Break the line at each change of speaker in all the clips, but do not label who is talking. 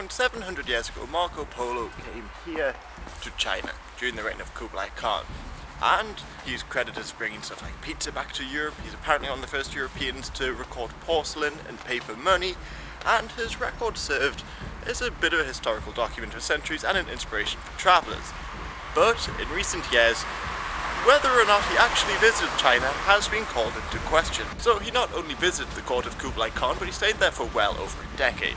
Around 700 years ago, Marco Polo came here to China during the reign of Kublai Khan. And he's credited as bringing stuff like pizza back to Europe. He's apparently one of the first Europeans to record porcelain and paper money. And his record served as a bit of a historical document for centuries and an inspiration for travellers. But in recent years, whether or not he actually visited China has been called into question. So he not only visited the court of Kublai Khan, but he stayed there for well over a decade.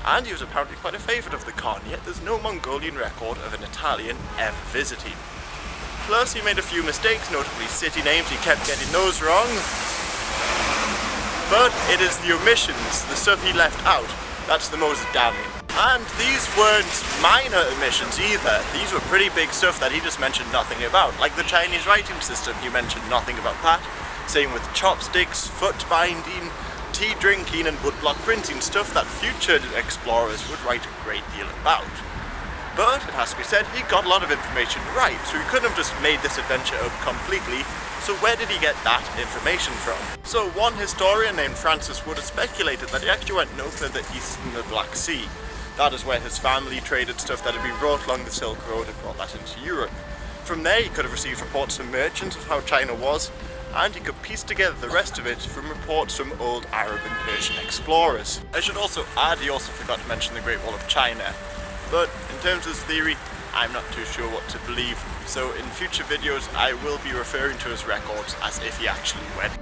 And he was apparently quite a favourite of the Khan, yet there's no Mongolian record of an Italian ever visiting. Plus he made a few mistakes, notably city names, he kept getting those wrong. But it is the omissions, the stuff he left out, that's the most damning. And these weren't minor omissions either. These were pretty big stuff that he just mentioned nothing about. Like the Chinese writing system, he mentioned nothing about that. Same with chopsticks, foot binding, tea drinking and woodblock printing, stuff that future explorers would write a great deal about. But it has to be said, he got a lot of information right, so he couldn't have just made this adventure up completely. So where did he get that information from? So one historian named Francis Wood has speculated that he actually went no further east than the Black Sea. That is where his family traded stuff that had been brought along the Silk Road and brought that into Europe. From there he could have received reports from merchants of how China was, and he could piece together the rest of it from reports from old Arab and Persian explorers. I should also add, he also forgot to mention the Great Wall of China. But in terms of his theory, I'm not too sure what to believe, so in future videos I will be referring to his records as if he actually went.